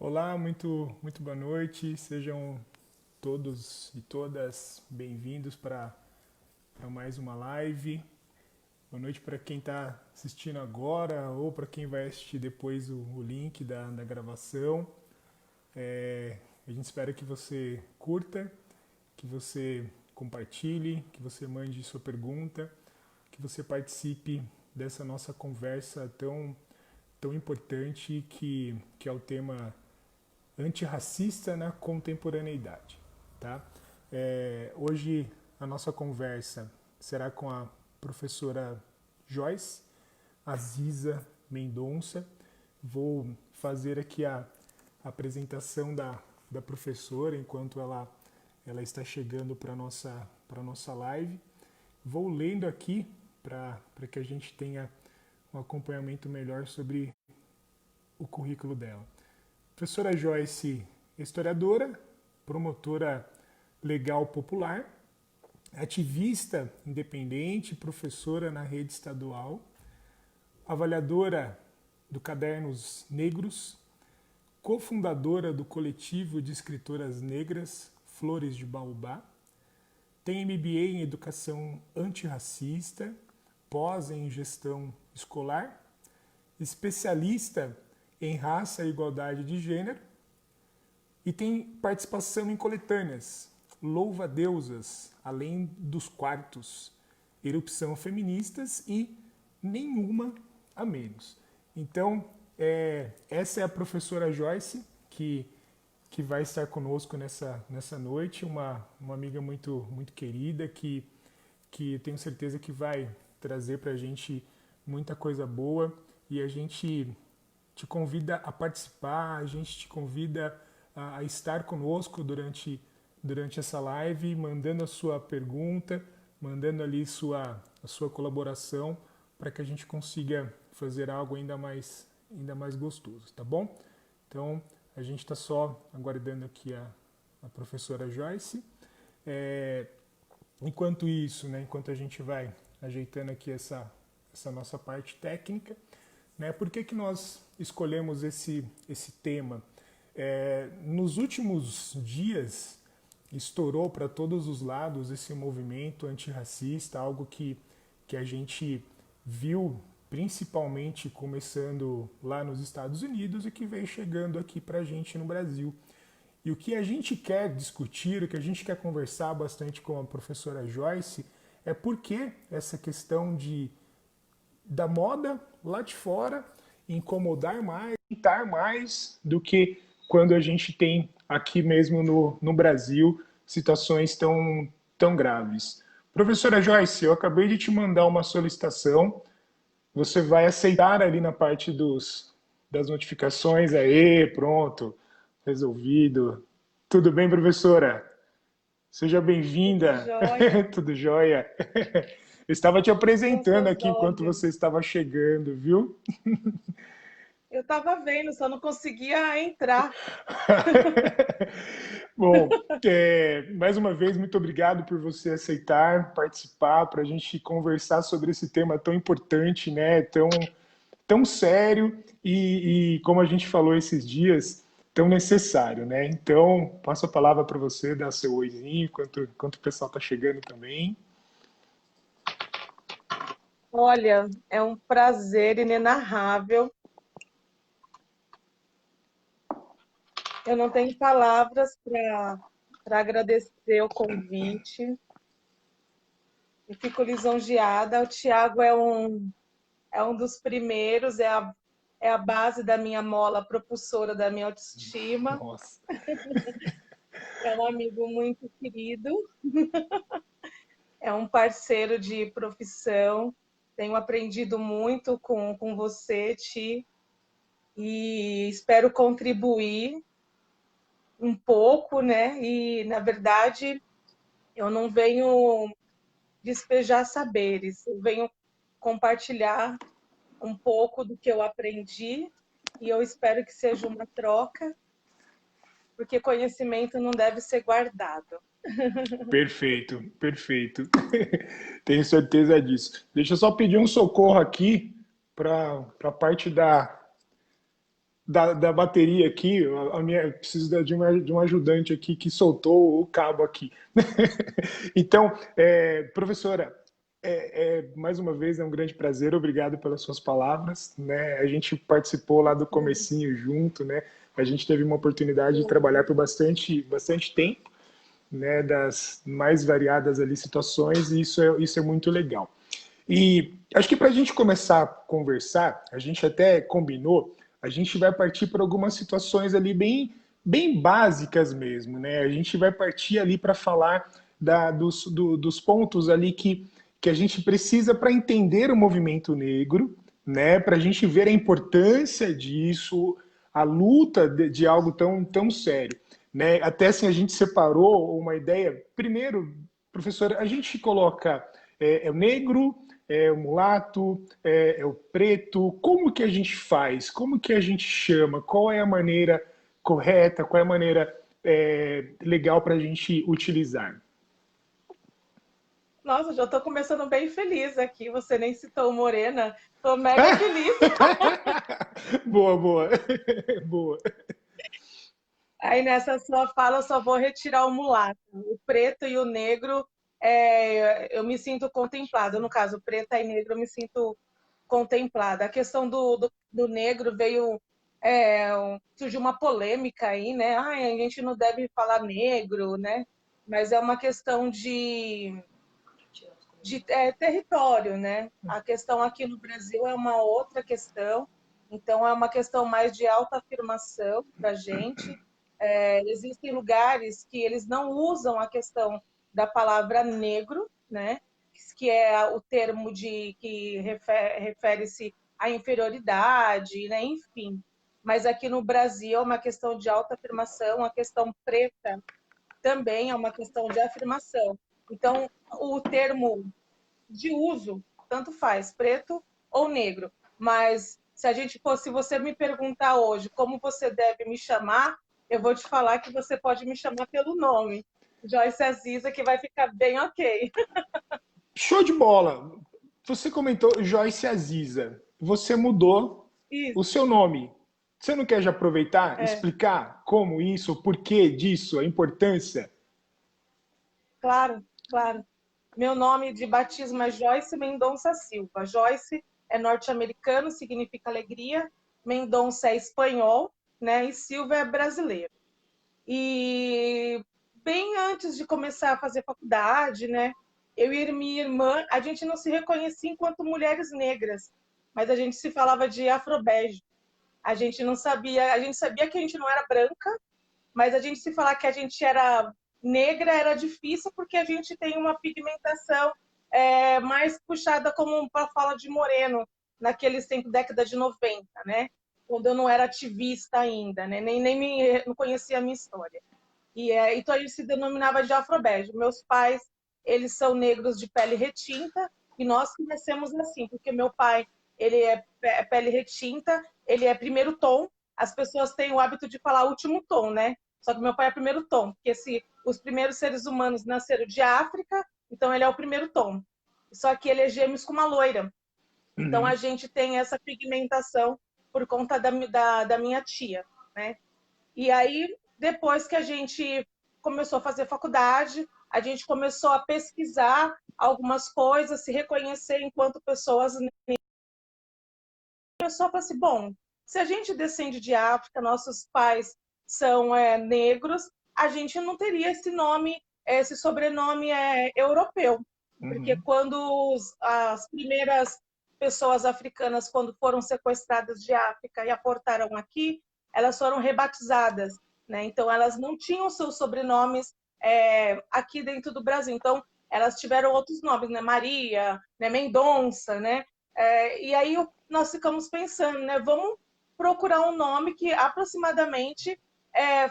Olá, muito boa noite. Sejam todos e todas bem-vindos para mais uma live. Boa noite para quem está assistindo agora ou para quem vai assistir depois o link da gravação. A gente espera que você curta, que você compartilhe, que você mande sua pergunta, que você participe dessa nossa conversa tão importante que é o tema antirracista na contemporaneidade. Tá? Hoje a nossa conversa será com a professora Joyce Aziza Mendonça. Vou fazer aqui a apresentação da professora enquanto ela está chegando para a nossa live. Vou lendo aqui para que a gente tenha um acompanhamento melhor sobre o currículo dela. Professora Joyce, historiadora, promotora legal popular, ativista independente, professora na rede estadual, avaliadora do Cadernos Negros, cofundadora do coletivo de escritoras negras Flores de Baobá, tem MBA em Educação Antirracista, pós em Gestão Escolar, especialista em Raça e Igualdade de Gênero e tem participação em coletâneas Louva-Deusas, Além dos Quartos, Erupção Feministas e Nenhuma a Menos. Então, essa é a professora Joyce, que vai estar conosco nessa noite, uma amiga muito querida, que tenho certeza que vai trazer para a gente muita coisa boa, e a gente te convida a participar, a gente te convida a estar conosco durante essa live, mandando a sua pergunta, mandando ali a sua colaboração, para que a gente consiga fazer algo ainda mais gostoso, tá bom? Então, a gente está só aguardando aqui a professora Joyce. Enquanto isso, né, enquanto a gente vai ajeitando aqui essa nossa parte técnica, né, por que nós escolhemos esse tema? Nos últimos dias, estourou para todos os lados esse movimento antirracista, algo que a gente viu principalmente começando lá nos Estados Unidos e que veio chegando aqui para a gente no Brasil. E o que a gente quer discutir, o que a gente quer conversar bastante com a professora Joyce, é por que essa questão da moda lá de fora incomodar mais, irritar mais do que quando a gente tem aqui mesmo no Brasil situações tão graves. Professora Joyce, eu acabei de te mandar uma solicitação. Você vai aceitar ali na parte das notificações. Aí, pronto, resolvido. Tudo bem, professora? Seja Tudo bem-vinda. jóia? Tudo jóia? Eu estava te Com apresentando seus aqui enquanto você olhos. estava chegando, viu? Eu estava vendo, só não conseguia entrar. Bom, mais uma vez, muito obrigado por você aceitar participar para a gente conversar sobre esse tema tão importante, né? Tão sério como a gente falou esses dias, tão necessário, né? Então, passo a palavra para você, dar seu oizinho, enquanto o pessoal está chegando também. Olha, é um prazer inenarrável. Eu não tenho palavras para agradecer o convite. Eu fico lisonjeada. O Tiago é um dos primeiros, é a base da minha mola propulsora da minha autoestima. Nossa. É um amigo muito querido, é um parceiro de profissão. Tenho aprendido muito com você, Ti, e espero contribuir um pouco, né? E, na verdade, eu não venho despejar saberes, eu venho compartilhar um pouco do que eu aprendi e eu espero que seja uma troca, porque conhecimento não deve ser guardado. Perfeito, perfeito. Tenho certeza disso. Deixa eu só pedir um socorro aqui para a parte da bateria aqui, a minha, eu preciso de um ajudante aqui que soltou o cabo aqui. Então, professora, mais uma vez é um grande prazer, obrigado pelas suas palavras, né? A gente participou lá do comecinho junto, né? A gente teve uma oportunidade de trabalhar por bastante tempo, né? Das mais variadas ali situações, e isso é muito legal. E acho que para a gente começar a conversar, a gente até combinou, a gente vai partir para algumas situações ali bem básicas mesmo, né? A gente vai partir ali para falar dos pontos ali que a gente precisa para entender o movimento negro, né? Para a gente ver a importância disso, a luta de algo tão sério, né? Até assim a gente separou uma ideia. Primeiro, professor, a gente coloca o negro, é o mulato, é o preto. Como que a gente faz? Como que a gente chama? Qual é a maneira correta? Qual é a maneira legal para a gente utilizar? Nossa, já estou começando bem feliz aqui. Você nem citou Morena. Estou mega feliz. Boa, boa. Boa. Aí nessa sua fala eu só vou retirar o mulato. O preto e o negro, eu me sinto contemplada. No caso, preta e negro, eu me sinto contemplada. A questão do negro veio. Surgiu uma polêmica aí, né? Ai, a gente não deve falar negro, né? Mas é uma questão de território, né? A questão aqui no Brasil é uma outra questão, então é uma questão mais de autoafirmação para a gente. Existem lugares que eles não usam a questão da palavra negro, né? Que é o termo que refere-se à inferioridade, né? Enfim. Mas aqui no Brasil é uma questão de autoafirmação, a questão preta também é uma questão de afirmação. Então, o termo de uso, tanto faz, preto ou negro. Mas se você me perguntar hoje como você deve me chamar, eu vou te falar que você pode me chamar pelo nome. Joyce Aziza, que vai ficar bem ok. Show de bola. Você comentou Joyce Aziza. Você mudou Isso, o seu nome. Você não quer já aproveitar, é, explicar como isso, o porquê disso, a importância? claro, claro. Meu nome de batismo é Joyce Mendonça Silva. Joyce é norte-americano, significa alegria. Mendonça é espanhol, né? E Silva é brasileiro. E bem antes de começar a fazer faculdade, né? Eu e minha irmã, a gente não se reconhecia enquanto mulheres negras, mas a gente se falava de afrobege. A gente não sabia, a gente sabia que a gente não era branca, mas a gente se falar que a gente era negra era difícil porque a gente tem uma pigmentação mais puxada como para fala de moreno naqueles tempos, década de 90, né? Quando eu não era ativista ainda, né? Não conhecia a minha história. Então a gente se denominava de afrobege. Meus pais, eles são negros de pele retinta e nós conhecemos assim, porque meu pai, ele é pele retinta, ele é primeiro tom. As pessoas têm o hábito de falar último tom, né? Só que meu pai é primeiro tom, porque os primeiros seres humanos nasceram de África, então ele é o primeiro tom. Só que ele é gêmeos com uma loira. Então a Uhum. gente tem essa pigmentação por conta da minha tia, né? E aí, depois que a gente começou a fazer faculdade, a gente começou a pesquisar algumas coisas, se reconhecer enquanto pessoas. Começou a falar assim, bom, se a gente descende de África, nossos pais são negros, a gente não teria esse nome, esse sobrenome europeu. Porque Uhum. quando as primeiras pessoas africanas, quando foram sequestradas de África e aportaram aqui, elas foram rebatizadas, né? Então, elas não tinham seus sobrenomes aqui dentro do Brasil. Então, elas tiveram outros nomes, né? Maria, né? Mendonça, né? E aí nós ficamos pensando, né? Vamos procurar um nome que aproximadamente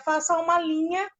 faça uma linha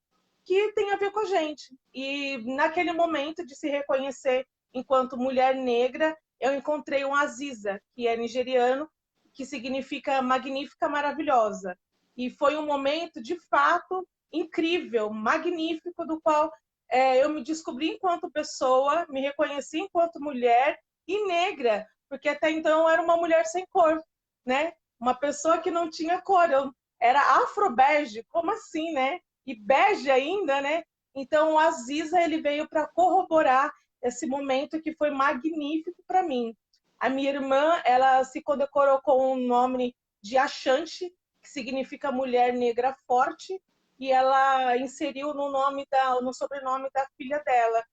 que tem a ver com a gente. E naquele momento de se reconhecer enquanto mulher negra, eu encontrei um Aziza, que é nigeriano, que significa magnífica, maravilhosa. E foi um momento, de fato, incrível, magnífico, do qual eu me descobri enquanto pessoa, me reconheci enquanto mulher e negra, porque até então eu era uma mulher sem cor, né? uma pessoa que não tinha cor. Eu era afro-bege, como assim, né? E bege ainda, né? Então, o Aziza, ele veio para corroborar esse momento que foi magnífico para mim. A minha irmã, ela se condecorou com o nome de Ashanti, que significa mulher negra forte, e ela inseriu no sobrenome da filha dela,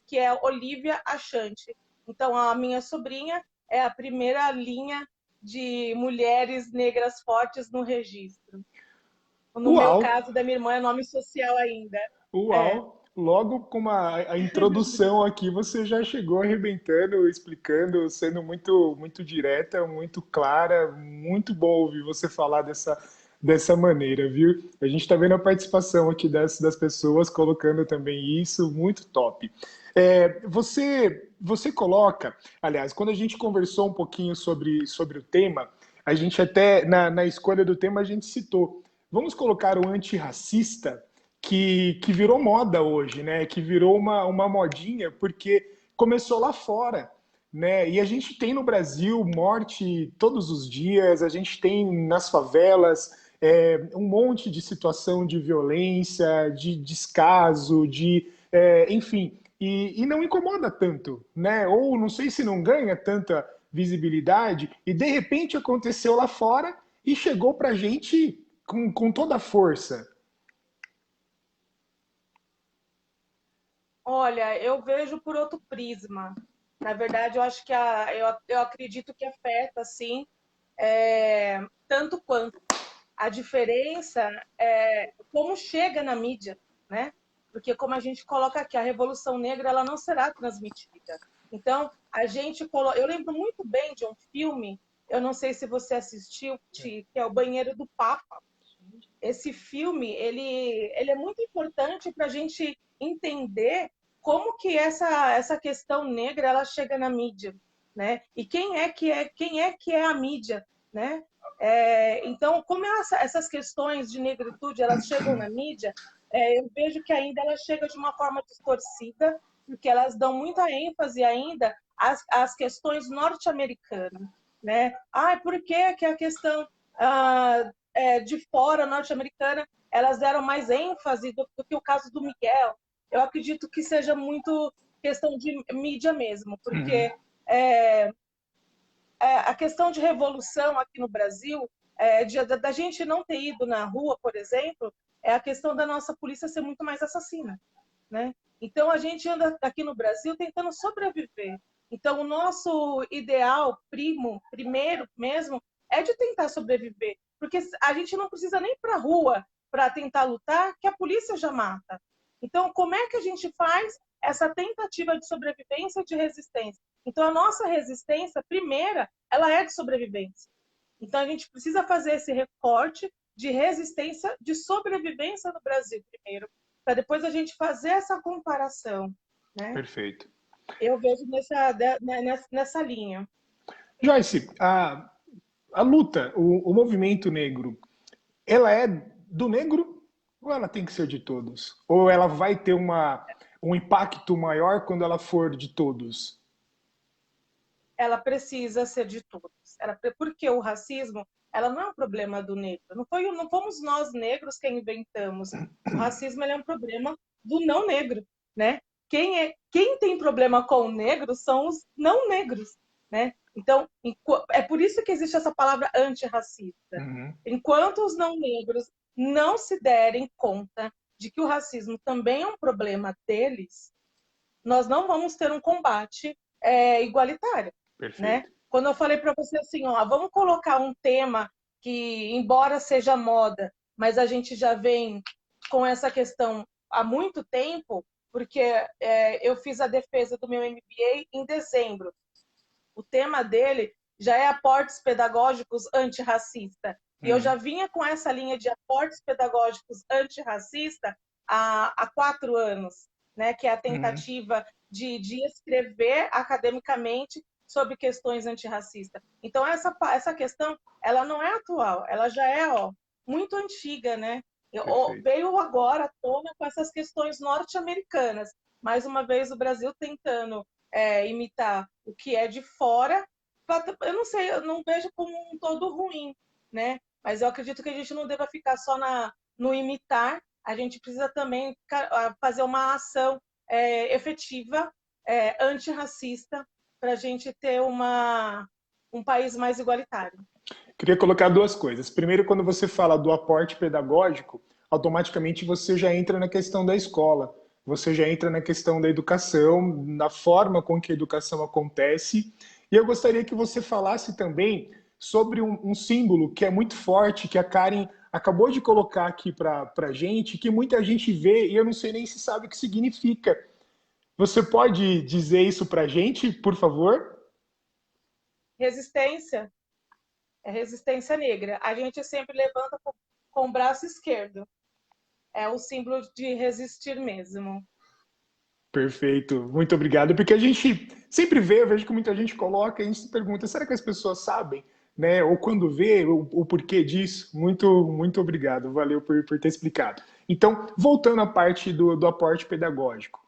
que é Olivia Ashanti. Então, a minha sobrinha é a primeira linha de mulheres negras fortes no registro. No meu Uau! caso, da minha irmã, é nome social ainda. É. Uau! Logo com a introdução aqui, você já chegou arrebentando, explicando, sendo muito direta, muito clara. Muito bom ouvir você falar dessa maneira, viu? A gente está vendo a participação aqui das pessoas colocando também isso, muito top. Você coloca, aliás, quando a gente conversou um pouquinho sobre o tema, a gente até, na escolha do tema, a gente citou. Vamos colocar o antirracista que virou moda hoje, né? Que virou uma modinha, porque começou lá fora, né? E a gente tem no Brasil morte todos os dias, a gente tem nas favelas um monte de situação de violência, de descaso, enfim, e não incomoda tanto, né? Ou não sei se não ganha tanta visibilidade, e de repente aconteceu lá fora e chegou pra gente com toda a força. Olha, eu vejo por outro prisma. Na verdade, eu acho que eu acredito que afeta, sim, tanto quanto. A diferença é como chega na mídia, né? Porque como a gente coloca aqui, a Revolução Negra ela não será transmitida. Então, eu lembro muito bem de um filme, eu não sei se você assistiu, que é O Banheiro do Papa. Esse filme, ele é muito importante para a gente entender como que essa questão negra ela chega na mídia, né? E quem é a mídia, né? Então, como essas questões de negritude elas chegam na mídia, eu vejo que ainda ela chega de uma forma distorcida, porque elas dão muita ênfase ainda às questões norte-americanas, né? Por que a questão de fora, norte-americana, elas deram mais ênfase do que o caso do Miguel? Eu acredito que seja muito questão de mídia mesmo, Uhum. porque a questão de revolução aqui no Brasil, da gente não ter ido na rua, por exemplo, é a questão da nossa polícia ser muito mais assassina, né? Então, a gente anda aqui no Brasil tentando sobreviver. Então, o nosso ideal primeiro mesmo, é de tentar sobreviver. Porque a gente não precisa nem ir para a rua para tentar lutar, que a polícia já mata. Então, como é que a gente faz essa tentativa de sobrevivência e de resistência? Então, a nossa resistência, primeira, ela é de sobrevivência. Então, a gente precisa fazer esse recorte de resistência, de sobrevivência no Brasil primeiro, para depois a gente fazer essa comparação, né? Perfeito. Eu vejo nessa linha. Joyce, a luta, o movimento negro, ela é do negro ou ela tem que ser de todos? Ou ela vai ter um impacto maior quando ela for de todos? Ela precisa ser de todos. Porque o racismo, ela não é um problema do negro. Não fomos nós negros quem inventamos. O racismo é um problema do não negro, né? Quem tem problema com o negro são os não negros, né? Então, é por isso que existe essa palavra antirracista. Uhum. Enquanto os não negros não se derem conta de que o racismo também é um problema deles, nós não vamos ter um combate igualitário, né? Perfeito. Quando eu falei para você assim, ó, vamos colocar um tema que, embora seja moda, mas a gente já vem com essa questão há muito tempo, porque eu fiz a defesa do meu MBA em dezembro. O tema dele já é aportes pedagógicos antirracista. E eu já Uhum. vinha com essa linha de aportes pedagógicos antirracista há 4 anos, né? Que é a Uhum. tentativa de escrever academicamente sobre questões antirracistas. Então, essa questão, ela não é atual, ela já é muito antiga, né? Perfeito. Veio agora à tona com essas questões norte-americanas. Mais uma vez, o Brasil tentando imitar o que é de fora, eu não sei, eu não vejo como um todo ruim, né? Mas eu acredito que a gente não deva ficar só no imitar, a gente precisa também fazer uma ação efetiva, antirracista, para a gente ter um país mais igualitário. Queria colocar duas coisas. Primeiro, quando você fala do aporte pedagógico, automaticamente você já entra na questão da escola, você já entra na questão da educação, na forma com que a educação acontece. E eu gostaria que você falasse também sobre um símbolo que é muito forte, que a Karen acabou de colocar aqui para a gente, que muita gente vê e eu não sei nem se sabe o que significa. Você pode dizer isso para a gente, por favor? Resistência. É resistência negra. A gente sempre levanta com o braço esquerdo. É o símbolo de resistir mesmo. Perfeito, muito obrigado. Porque a gente sempre vê, eu vejo que muita gente coloca e a gente se pergunta, será que as pessoas sabem? Né? Ou quando vê, o porquê disso? Muito obrigado, valeu por ter explicado. Então, voltando à parte do aporte pedagógico.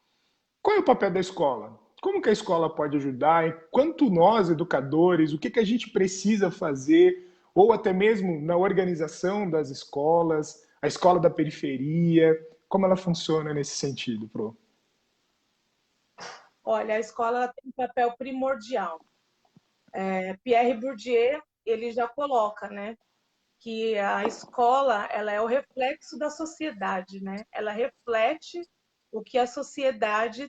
Qual é o papel da escola? Como que a escola pode ajudar? Quanto nós, educadores, o que, que a gente precisa fazer? Ou até mesmo na organização das escolas, a escola da periferia, como ela funciona nesse sentido, Pro? Olha, a escola ela tem um papel primordial. Pierre Bourdieu, ele já coloca, né, que a escola ela é o reflexo da sociedade, né? Ela reflete o que a sociedade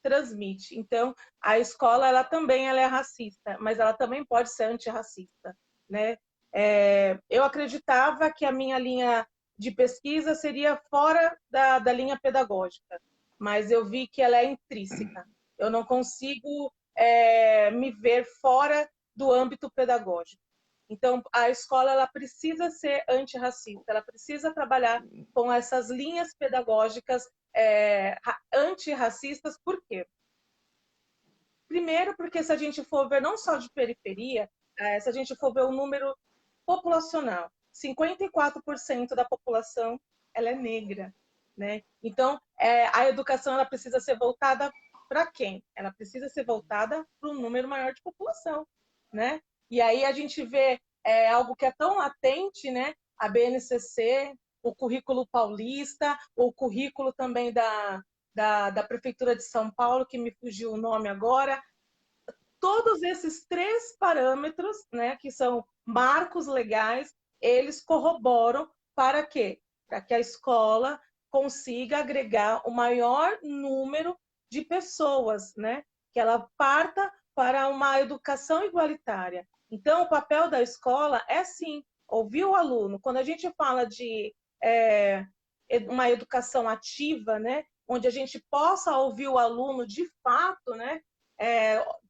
transmite. Então, a escola ela é racista, mas ela também pode ser antirracista, né? Eu acreditava que a minha linha de pesquisa seria fora da linha pedagógica, mas eu vi que ela é intrínseca. Eu não consigo me ver fora do âmbito pedagógico. Então, a escola ela precisa ser antirracista, ela precisa trabalhar com essas linhas pedagógicas antirracistas. Por quê? Primeiro, porque se a gente for ver não só de periferia, se a gente for ver o número populacional, 54% da população ela é negra, né? Então, a educação ela precisa ser voltada para quem? Ela precisa ser voltada para um número maior de população, né? E aí a gente vê algo que é tão latente, né? A BNCC, o currículo paulista, o currículo também da Prefeitura de São Paulo, que me fugiu o nome agora. Todos esses três parâmetros, né, que são marcos legais, eles corroboram para quê? Para que a escola consiga agregar o maior número de pessoas, né? Que ela parta para uma educação igualitária. Então, o papel da escola é, sim, ouvir o aluno. Quando a gente fala de uma educação ativa, né? Onde a gente possa ouvir o aluno de fato, né?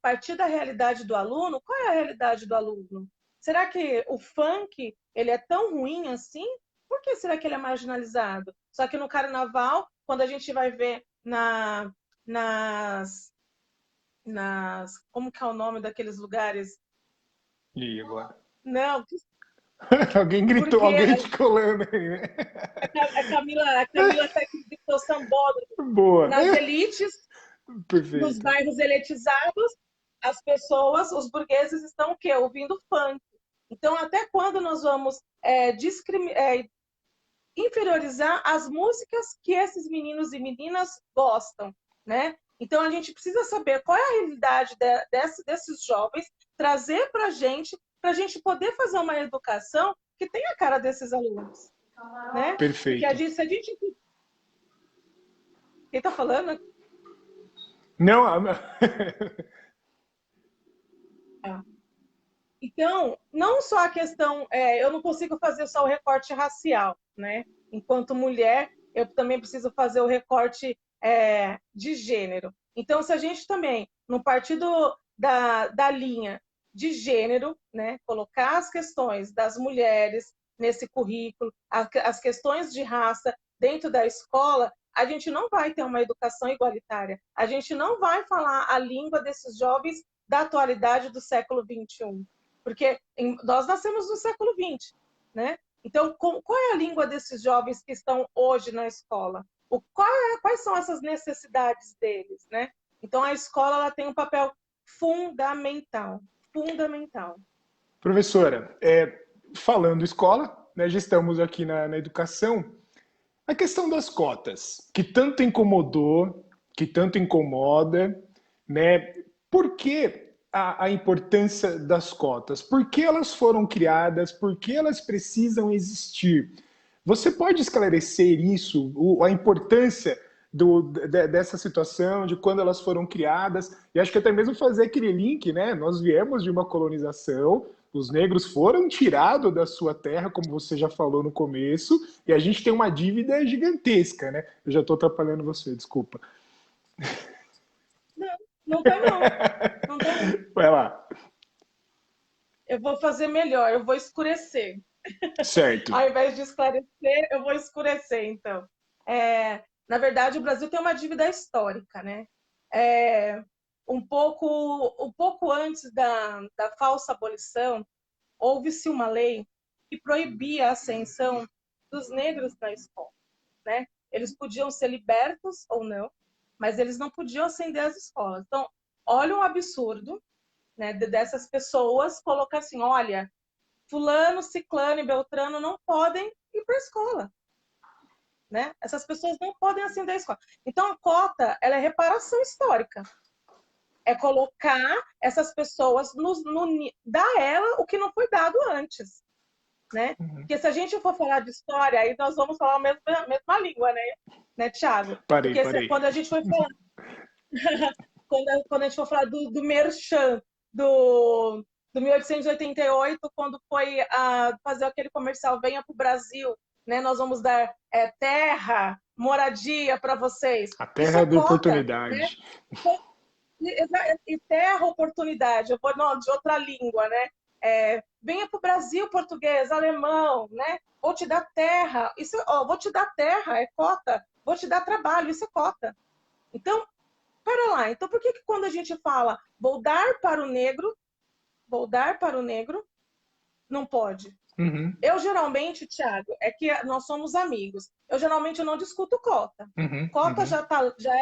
Partir da realidade do aluno, qual é a realidade do aluno? Será que o funk ele é tão ruim assim? Por que será que ele é marginalizado? Só que no carnaval, quando a gente vai ver nas, como que é o nome daqueles lugares? E agora? Não, Alguém gritou, porque alguém te colando aí, né? a Camila até que gritou sambódromo. Boa. Nas elites, nos Perfeito. bairros elitizados, as pessoas, os burgueses estão o quê? Ouvindo funk. Então, até quando nós vamos inferiorizar as músicas que esses meninos e meninas gostam, né? Então, a gente precisa saber qual é a realidade desses jovens, trazer para a gente poder fazer uma educação que tenha a cara desses alunos, né? Porque Perfeito. se a gente... Quem está falando? Não, Ah. Então, não só a questão, eu não consigo fazer só o recorte racial, né? Enquanto mulher, eu também preciso fazer o recorte de gênero. Então, se a gente também, no partido da linha de gênero, né, colocar as questões das mulheres nesse currículo, as questões de raça dentro da escola, a gente não vai ter uma educação igualitária. A gente não vai falar a língua desses jovens da atualidade do século XXI. Porque nós nascemos no século XX, né? Então, qual é a língua desses jovens que estão hoje na escola? Quais são essas necessidades deles, né? Então, a escola ela tem um papel fundamental, fundamental. Professora, falando escola, né, já estamos aqui na educação, a questão das cotas, que tanto incomodou, que tanto incomoda, né? Por que a importância das cotas? Por que elas foram criadas? Por que elas precisam existir? Você pode esclarecer isso, a importância dessa situação, de quando elas foram criadas, e acho que até mesmo fazer aquele link, né? Nós viemos de uma colonização, os negros foram tirados da sua terra, como você já falou no começo, e a gente tem uma dívida gigantesca, né? Eu já estou atrapalhando você, desculpa. Não, não tá não. Não tá não. Vai lá. Eu vou fazer melhor, eu vou escurecer. Certo. Ao invés de esclarecer, eu vou escurecer, então. Na verdade, o Brasil tem uma dívida histórica, né? É, um pouco antes da falsa abolição, houve-se uma lei que proibia a ascensão dos negros na escola, né? Eles podiam ser libertos ou não, mas eles não podiam ascender as escolas. Então, olha o absurdo, né, dessas pessoas colocar assim, olha, fulano, ciclano e beltrano não podem ir para a escola, né? Essas pessoas não podem ascender a escola. Então, a cota, ela é reparação histórica. É colocar essas pessoas, dar a ela o que não foi dado antes, né? Porque se a gente for falar de história, aí nós vamos falar a mesma língua, né, Thiago? Porque Parei. quando a gente for falar, quando a gente for falar do Merchan, do 1888, quando foi fazer aquele comercial Venha para o Brasil, né? Nós vamos dar terra, moradia para vocês. A Isso terra é da cota, né? oportunidade. E terra, oportunidade. Eu vou de outra língua, né? Venha para o Brasil, português, alemão, né? Vou te dar terra. Isso, vou te dar terra, é cota. Vou te dar trabalho, isso é cota. Então, para lá. Então, por que quando a gente fala vou dar para o negro, não pode? Uhum. Eu geralmente, Thiago, é que nós somos amigos. Eu geralmente não discuto cota. Uhum. Cota Uhum. já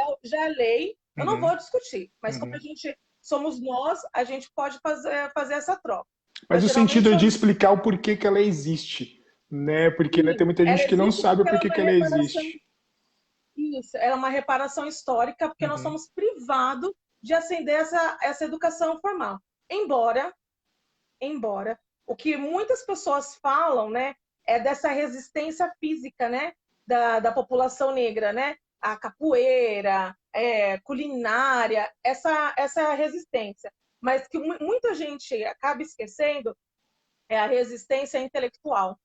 é lei, eu não Uhum. vou discutir. Mas como Uhum. a gente somos nós, a gente pode fazer essa troca. Mas Mas o geralmente sentido é de explicar o porquê que ela existe, né? Porque né, tem muita ela gente que não existe sabe o porque ela é porquê uma que ela reparação. existe. Isso, ela é uma reparação histórica, porque nós Uhum. somos privados de acender essa educação formal. Embora o que muitas pessoas falam, né, é dessa resistência física, né, da população negra, né, a capoeira, culinária, essa resistência. Mas que muita gente acaba esquecendo é a resistência intelectual.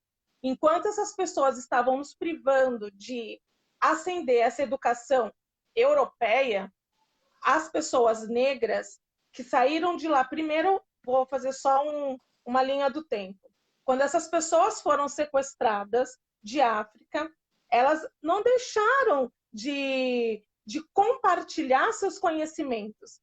Enquanto essas pessoas estavam nos privando de ascender essa educação europeia, as pessoas negras que saíram de lá, primeiro, vou fazer só uma linha do tempo. Quando essas pessoas foram sequestradas de África, elas não deixaram de compartilhar seus conhecimentos.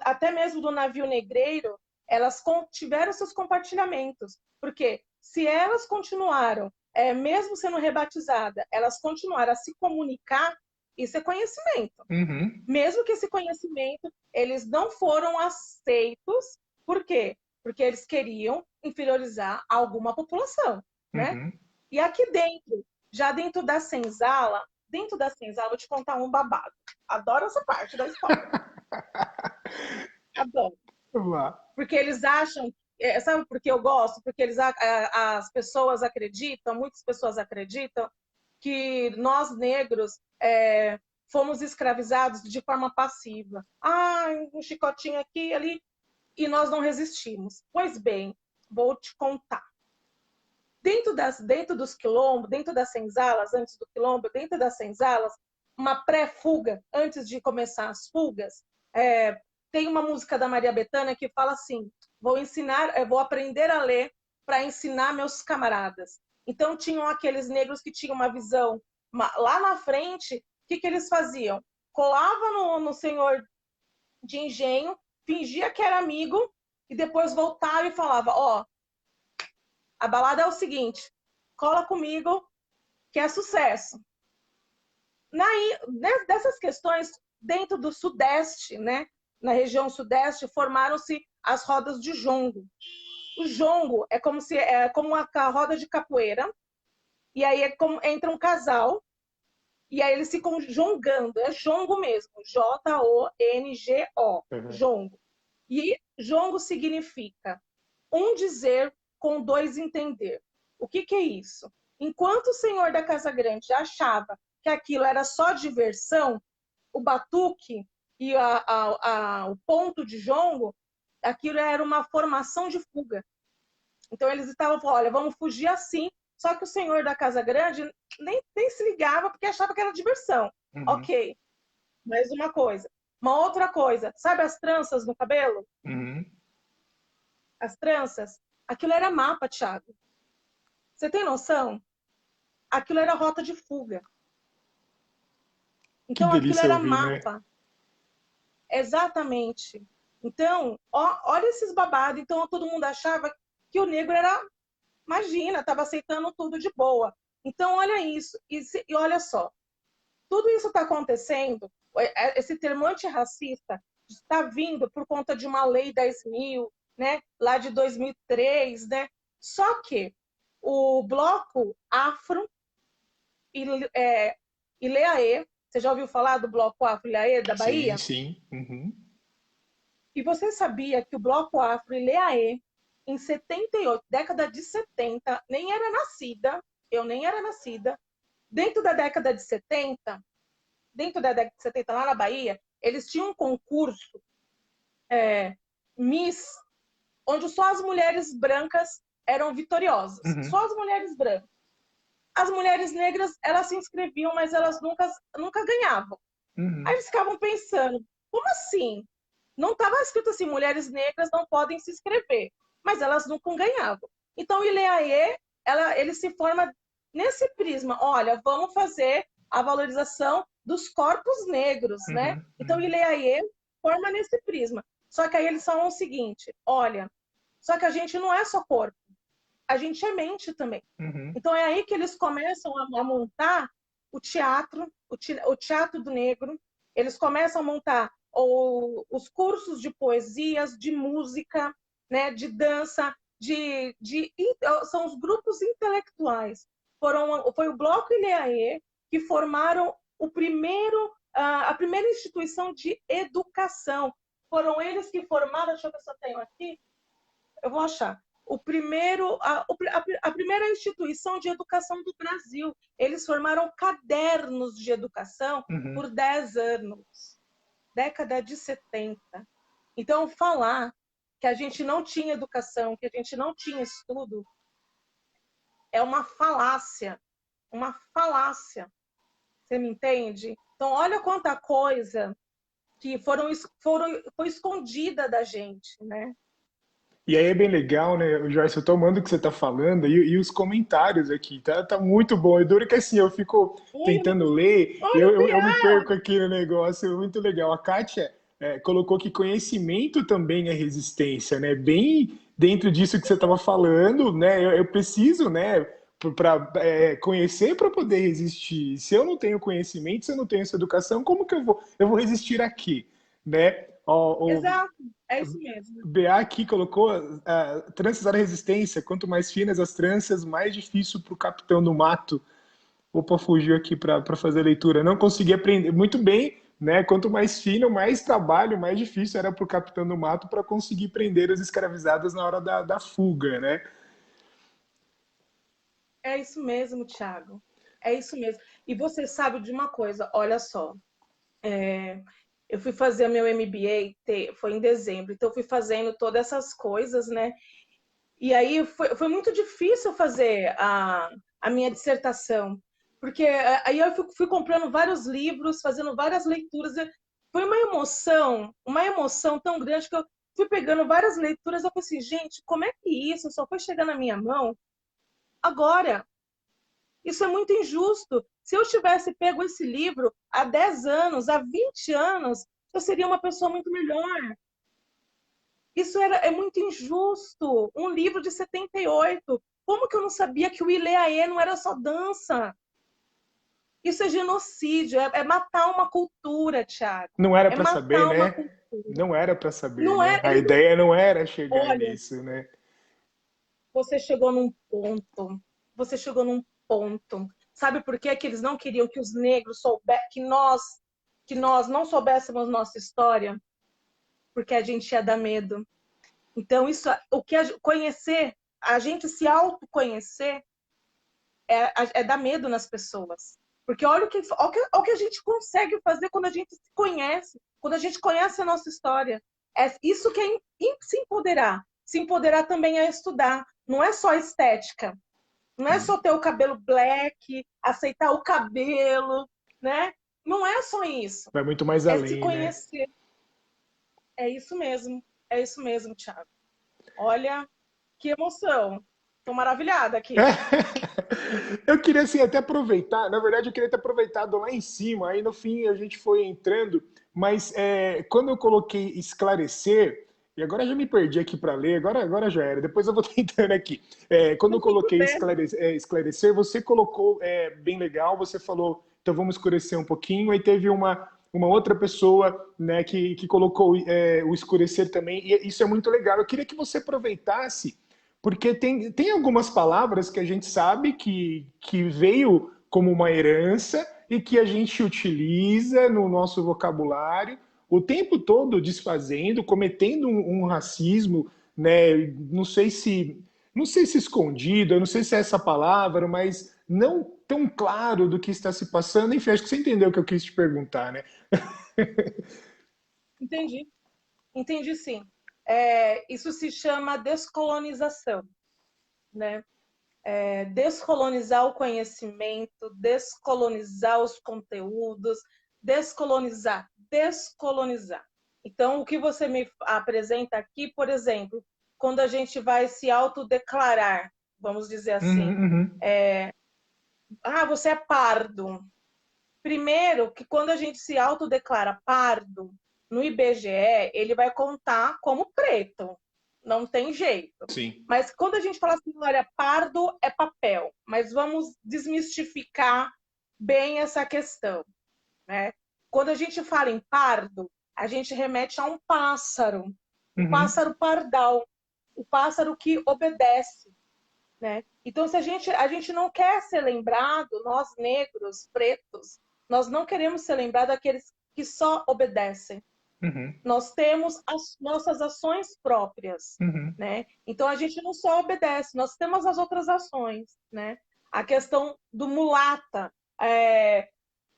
Até mesmo do navio negreiro, elas tiveram seus compartilhamentos. Porque se elas continuaram, mesmo sendo rebatizadas, elas continuaram a se comunicar, isso é conhecimento. Uhum. Mesmo que esse conhecimento, eles não foram aceitos. Por quê? Porque eles queriam inferiorizar alguma população, né? Uhum. E aqui dentro, já dentro da senzala, vou te contar um babado. Adoro essa parte da história. Adoro. Vamos lá. Porque eles acham, sabe por que eu gosto? Porque as pessoas acreditam, muitas pessoas acreditam, que nós negros fomos escravizados de forma passiva. Um chicotinho aqui e ali, e nós não resistimos. Pois bem, vou te contar. Dentro dos quilombos, dentro das senzalas, antes do quilombo, dentro das senzalas, uma pré-fuga, antes de começar as fugas, tem uma música da Maria Bethânia que fala assim: vou aprender a ler para ensinar meus camaradas. Então tinham aqueles negros que tinham uma visão lá na frente. O que eles faziam? Colava no senhor de engenho, fingia que era amigo e depois voltava e falava: a balada é o seguinte, cola comigo que é sucesso. Dessas questões, dentro do Sudeste, né, na região Sudeste, formaram-se as rodas de jongo. O jongo é como uma roda de capoeira, e aí entra um casal, e aí eles ficam jongando, é jongo mesmo, Jongo, Uhum. jongo. E jongo significa um dizer com dois entender. O que que é isso? Enquanto o senhor da Casa Grande achava que aquilo era só diversão, o batuque e o ponto de jongo, aquilo era uma formação de fuga. Então eles estavam falando, olha, vamos fugir assim. Só que o senhor da Casa Grande nem se ligava porque achava que era diversão. Uhum. Ok, mais uma coisa. Uma outra coisa, sabe as tranças no cabelo? Uhum. As tranças? Aquilo era mapa, Thiago. Você tem noção? Aquilo era rota de fuga. Que Então aquilo delícia era ouvir, né? mapa. Exatamente. Então, olha esses babados. Então todo mundo achava que o negro era, imagina, estava aceitando tudo de boa. Então olha isso. E olha só, tudo isso está acontecendo, esse termo antirracista está vindo por conta de uma lei 10.000, né, lá de 2003, né? Só que o bloco Afro e Leaê, você já ouviu falar do bloco Afro e Leaê da Sim, Bahia? sim. Uhum. E você sabia que o bloco Afro e Leaê, em 78, década de 70, nem era nascida, eu nem era nascida, dentro da década de 70, lá na Bahia, eles tinham um concurso Miss, onde só as mulheres brancas eram vitoriosas. Uhum. Só as mulheres brancas. As mulheres negras, elas se inscreviam, mas elas nunca ganhavam. Aí Uhum. eles ficavam pensando, como assim? Não estava escrito assim, mulheres negras não podem se inscrever, mas elas nunca ganhavam. Então, o ILEAE, ele se forma nesse prisma. Olha, vamos fazer a valorização dos corpos negros, né? Uhum. Então, o Uhum. ILEAE forma nesse prisma. Só que aí eles falam o seguinte, olha, só que a gente não é só corpo, a gente é mente também. Uhum. Então, é aí que eles começam a montar o teatro do negro, eles começam a montar os cursos de poesias, de música, né, de dança, são os grupos intelectuais. Foi o Bloco Ilhéaê que formaram a primeira instituição de educação. Foram eles que formaram, deixa eu ver se eu tenho aqui, eu vou achar. A primeira instituição de educação do Brasil. Eles formaram cadernos de educação Uhum. por 10 anos, década de 70. Então, falar que a gente não tinha educação, que a gente não tinha estudo, é uma falácia. Uma falácia. Você me entende? Então, olha quanta coisa que foi escondida da gente, né? E aí é bem legal, né, Joyce, eu tô amando o que você tá falando e os comentários aqui, tá muito bom. E duro que assim, eu fico tentando ler e Olha o eu me Biel! perco aqui no negócio, muito legal. A Kátia colocou que conhecimento também é resistência, né? Bem dentro disso que você estava falando, né? Eu preciso, né, para conhecer para poder resistir. Se eu não tenho conhecimento, se eu não tenho essa educação, como que eu vou resistir aqui, né? Ó, Exato, é isso mesmo. BA aqui colocou tranças à resistência. Quanto mais finas as tranças, mais difícil para o capitão do mato. Opa, fugiu aqui para fazer a leitura. Não consegui aprender muito bem, né? Quanto mais fino, mais trabalho, mais difícil era para o capitão do mato para conseguir prender os escravizados na hora da fuga, né? É isso mesmo, Thiago. É isso mesmo. E você sabe de uma coisa, olha só. Eu fui fazer meu MBA, foi em dezembro, então eu fui fazendo todas essas coisas, né? E aí foi muito difícil fazer a minha dissertação, porque aí eu fui comprando vários livros, fazendo várias leituras. Foi uma emoção tão grande que eu fui pegando várias leituras. Eu falei assim, gente, como é que isso só foi chegar na minha mão agora? Isso é muito injusto. Se eu tivesse pego esse livro há 10 anos, há 20 anos, eu seria uma pessoa muito melhor. É muito injusto. Um livro de 78. Como que eu não sabia que o Ileaê não era só dança? Isso é genocídio, é matar uma cultura, Thiago. Não era É para saber, matar uma né? cultura. Não era para saber, Não né? é, A eles não, ideia não era chegar olha, nisso, né? você chegou num ponto. Você chegou num ponto. Sabe por quê que eles não queriam que os negros soubessem, que nós não soubéssemos nossa história? Porque a gente ia dar medo. Então, isso, o que conhecer, a gente se autoconhecer é dar medo nas pessoas. Porque olha o que a gente consegue fazer quando a gente se conhece, quando a gente conhece a nossa história. É isso que é se empoderar. Se empoderar também é estudar. Não é só estética. Não é só ter o cabelo black, aceitar o cabelo, né? Não é só isso. Vai muito mais É se além, né? conhecer. É isso mesmo. É isso mesmo, Thiago. Olha, que emoção. Estou maravilhada aqui. Eu queria assim, até aproveitar, na verdade eu queria ter aproveitado lá em cima, aí no fim a gente foi entrando, mas quando eu coloquei esclarecer, e agora eu já me perdi aqui para ler, agora já era, depois eu vou tentando aqui. Quando eu Não tem coloquei problema. esclarecer, você colocou bem legal, você falou, então vamos escurecer um pouquinho, aí teve uma outra pessoa, né, que colocou o escurecer também, e isso é muito legal. Eu queria que você aproveitasse porque tem algumas palavras que a gente sabe que veio como uma herança e que a gente utiliza no nosso vocabulário o tempo todo desfazendo, cometendo um racismo, né? Não sei se escondido, eu não sei se é essa palavra, mas não tão claro do que está se passando. Enfim, acho que você entendeu o que eu quis te perguntar, né? Entendi. Entendi, sim. Isso se chama descolonização, né? Descolonizar o conhecimento, descolonizar os conteúdos, descolonizar. Então, o que você me apresenta aqui, por exemplo, quando a gente vai se autodeclarar, vamos dizer assim, Uhum, uhum, você é pardo. Primeiro, que quando a gente se autodeclara pardo, no IBGE, ele vai contar como preto. Não tem jeito. sim. Mas quando a gente fala assim, olha, pardo é papel. Mas vamos desmistificar bem essa questão, né? Quando a gente fala em pardo, a gente remete a um pássaro. O Uhum, pássaro pardal. O pássaro que obedece, né? Então, se a gente não quer ser lembrado, nós negros, pretos, nós não queremos ser lembrados daqueles que só obedecem. uhum, Nós temos as nossas ações próprias, uhum, né? Então, a gente não só obedece, nós temos as outras ações, né? A questão do mulata,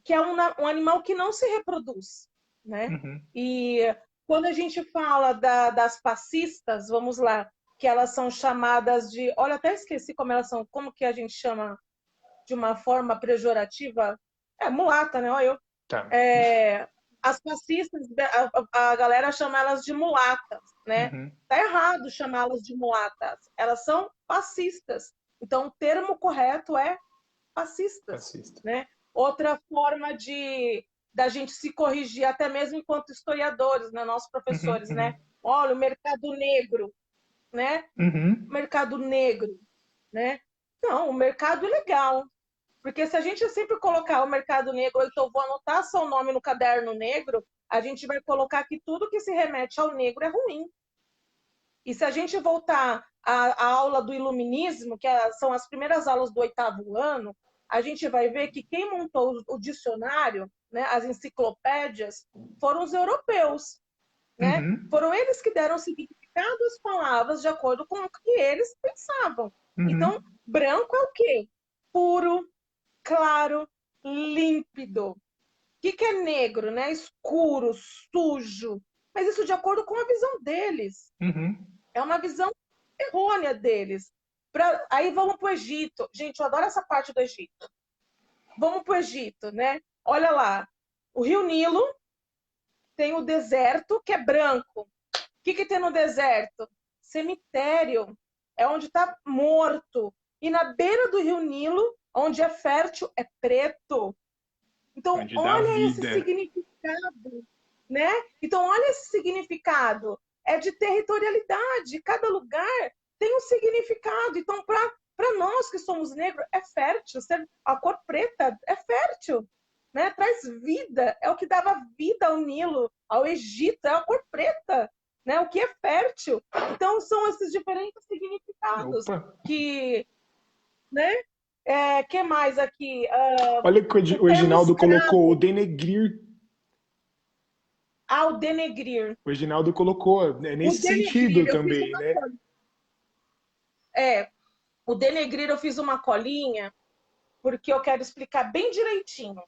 que é um animal que não se reproduz, né? uhum. E quando a gente fala das passistas, vamos lá, que elas são chamadas de, olha, até esqueci como elas são, como que a gente chama de uma forma pejorativa? Mulata, né? Olha eu. Tá. As passistas, a galera chama elas de mulatas, né? Uhum. Tá errado chamá-las de mulatas. Elas são passistas. Então, o termo correto é passistas, Assista. né? Outra forma da gente se corrigir, até mesmo enquanto historiadores, né? Nossos Uhum, professores, né? uhum, Olha, o mercado negro, né? uhum, Mercado negro, né? Não, o mercado ilegal. Porque se a gente sempre colocar o mercado negro, ou então vou anotar seu nome no caderno negro, a gente vai colocar que tudo que se remete ao negro é ruim. E se a gente voltar à aula do iluminismo, que são as primeiras aulas do 8º ano, a gente vai ver que quem montou o dicionário, né, as enciclopédias, foram os europeus, né? uhum, Foram eles que deram significado às palavras de acordo com o que eles pensavam. Então, uhum, branco é o quê? Puro, claro, límpido. O que é negro, né? Escuro, sujo. Mas isso de acordo com a visão deles. uhum. É uma visão errônea deles. Aí vamos para o Egito. Gente, eu adoro essa parte do Egito. Vamos para o Egito, né? Olha lá. O Rio Nilo tem o deserto, que é branco. O que tem no deserto? Cemitério. É onde está morto. E na beira do Rio Nilo, onde é fértil, é preto. Então, Onde dá olha esse vida. significado, né? Então, olha esse significado. É de territorialidade. Cada lugar tem um significado. Então, para nós que somos negros, é fértil. A cor preta é fértil, né? Traz vida. É o que dava vida ao Nilo, ao Egito. É a cor preta. né? O que é fértil. Então, são esses diferentes significados Opa! que, né? Que mais aqui? Olha que O o termo Reginaldo colocou o escravo, denegrir. ao denegrir. O Reginaldo colocou, é O nesse denegrir, sentido eu fiz também, uma né? o denegrir eu fiz uma colinha porque eu quero explicar bem direitinho.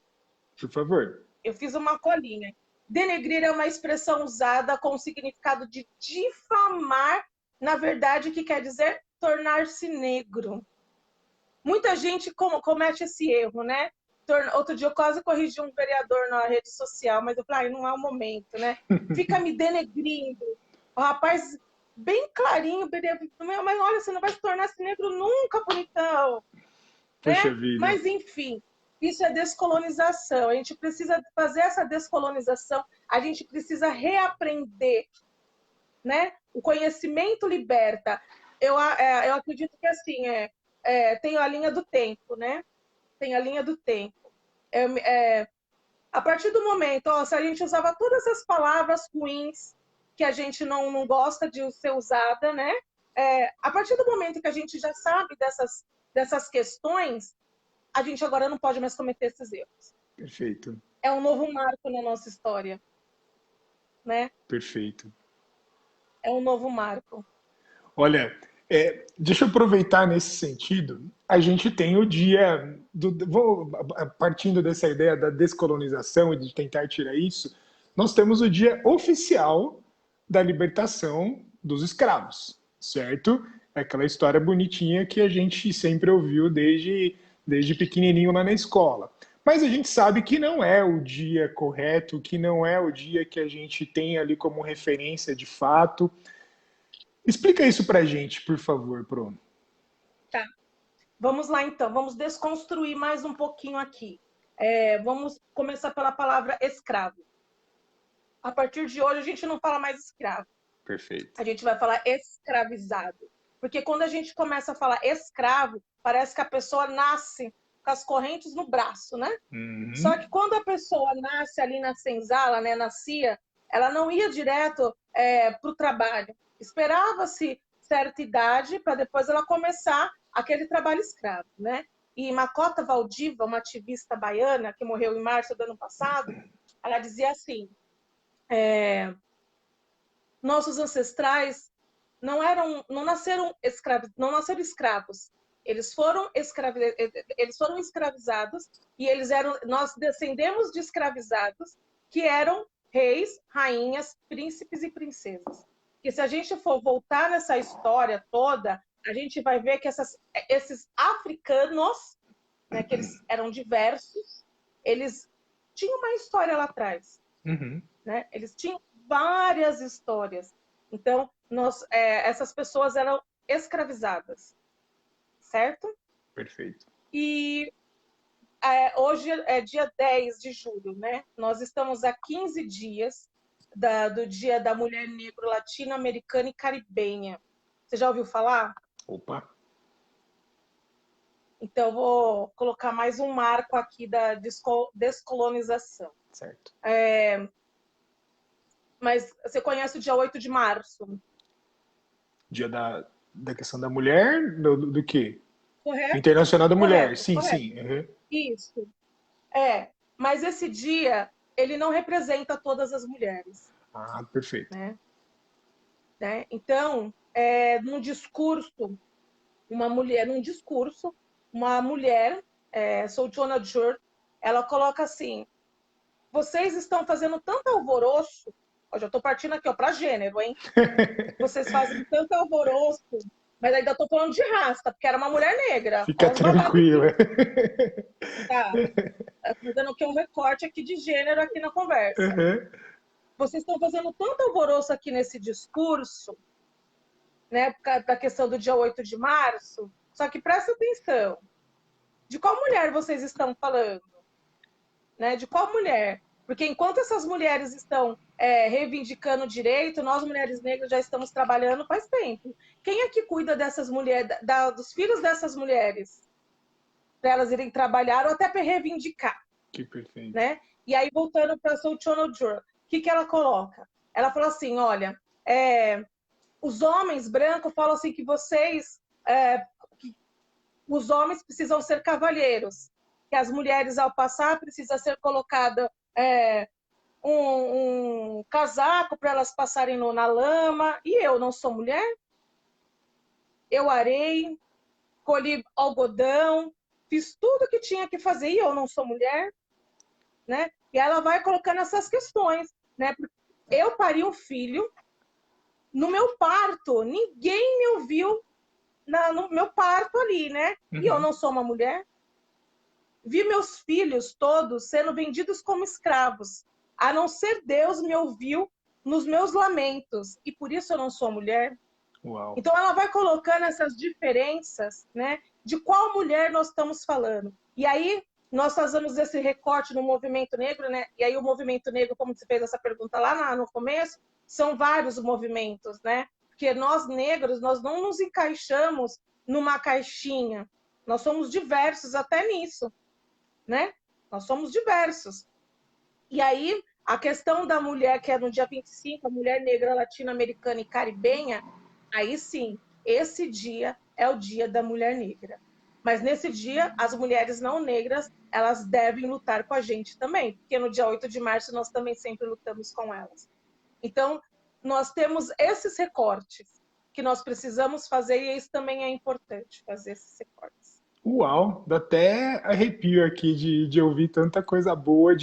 Por favor. Eu fiz uma colinha. Denegrir é uma expressão usada com o significado de difamar, na verdade, que quer dizer tornar-se negro. Muita gente comete esse erro, né? Outro dia eu quase corrigi um vereador na rede social, mas eu falei, não é o momento, né? Fica me denegrindo. O rapaz, bem clarinho, mas olha, você não vai se tornar esse negro nunca, bonitão, Poxa né? vida. Mas, enfim, isso é descolonização. A gente precisa fazer essa descolonização, a gente precisa reaprender, né? O conhecimento liberta. Eu acredito que, assim, tem a linha do tempo, né? Tem a linha do tempo. A partir do momento, se a gente usava todas as palavras ruins que a gente não gosta de ser usada, né? A partir do momento que a gente já sabe dessas questões, a gente agora não pode mais cometer esses erros. Perfeito. É um novo marco na nossa história, né? Perfeito. É um novo marco. Olha, deixa eu aproveitar nesse sentido. A gente tem o dia partindo dessa ideia da descolonização e de tentar tirar isso, nós temos o dia oficial da libertação dos escravos, certo? É aquela história bonitinha que a gente sempre ouviu desde pequenininho lá na escola. Mas a gente sabe que não é o dia correto, que não é o dia que a gente tem ali como referência de fato. Explica isso pra gente, por favor, Bruno. Tá. Vamos lá, então. Vamos desconstruir mais um pouquinho aqui. Vamos começar pela palavra escravo. A partir de hoje, a gente não fala mais escravo. Perfeito. A gente vai falar escravizado. Porque quando a gente começa a falar escravo, parece que a pessoa nasce com as correntes no braço, né? Uhum. Só que quando a pessoa nasce ali na senzala, né, nascia, ela não ia direto para o trabalho. Esperava-se certa idade para depois ela começar aquele trabalho escravo, né? E Makota Valdiva, uma ativista baiana que morreu em março do ano passado, ela dizia assim: nossos ancestrais não nasceram escravos. Eles foram escravizados e nós descendemos de escravizados que eram reis, rainhas, príncipes e princesas. E se a gente for voltar nessa história toda, a gente vai ver que esses africanos, né, que eles eram diversos, eles tinham uma história lá atrás. Uhum. Né? Eles tinham várias histórias. Então, essas pessoas eram escravizadas, certo? Perfeito. E hoje é dia 10 de julho, né? Nós estamos a 15 dias do Dia da Mulher Negro Latino-Americana e Caribenha. Você já ouviu falar? Opa. Então, eu vou colocar mais um marco aqui da descolonização. Certo. Mas você conhece o dia 8 de março? Dia da questão da mulher, do quê? Correto? Internacional da Mulher, Correto, sim, correto. sim. Uhum. Isso. Mas esse dia, ele não representa todas as mulheres. Ah, perfeito. Né? Então, num discurso, uma mulher, Sojourner Truth, ela coloca assim: vocês estão fazendo tanto alvoroço, eu já estou partindo aqui para gênero, hein? Vocês fazem tanto alvoroço, mas ainda estou falando de raça, porque era uma mulher negra. Fica Olha os babados tranquila. aqui. Tá. Fazendo aqui um recorte aqui de gênero aqui na conversa. Uhum. Vocês estão fazendo tanto alvoroço aqui nesse discurso, né, por causa da questão do dia 8 de março, só que presta atenção. De qual mulher vocês estão falando? Né? De qual mulher? Porque enquanto essas mulheres estão reivindicando direito, nós, mulheres negras, já estamos trabalhando faz tempo. Quem é que cuida dessas mulheres, dos filhos dessas mulheres? Para elas irem trabalhar ou até para reivindicar. Que perfeito. Né? E aí, voltando para a Sojourner Truth, o que ela coloca? Ela falou assim, olha, os homens brancos falam assim que que os homens precisam ser cavalheiros, que as mulheres, ao passar, precisa ser colocada um casaco para elas passarem na lama. E eu não sou mulher? Eu arei, colhi algodão, fiz tudo que tinha que fazer e eu não sou mulher, né? E ela vai colocando essas questões, né? Eu pari um filho no meu parto, ninguém me ouviu no meu parto ali, né? E eu não sou uma mulher. Vi meus filhos todos sendo vendidos como escravos. A não ser Deus me ouviu nos meus lamentos. E por isso eu não sou mulher. Uau. Então ela vai colocando essas diferenças, né? De qual mulher nós estamos falando. E aí nós fazemos esse recorte no movimento negro, né? E aí o movimento negro, como você fez essa pergunta lá no começo, são vários movimentos, né? Porque nós negros, nós não nos encaixamos numa caixinha. Nós somos diversos até nisso, né? Nós somos diversos. E aí, a questão da mulher, que é no dia 25, a mulher negra latino-americana e caribenha, aí sim, esse dia é o dia da mulher negra. Mas nesse dia, as mulheres não negras, elas devem lutar com a gente também, porque no dia 8 de março nós também sempre lutamos com elas. Então, nós temos esses recortes que nós precisamos fazer e isso também é importante, fazer esses recortes. Uau, dá até arrepio aqui de ouvir tanta coisa boa.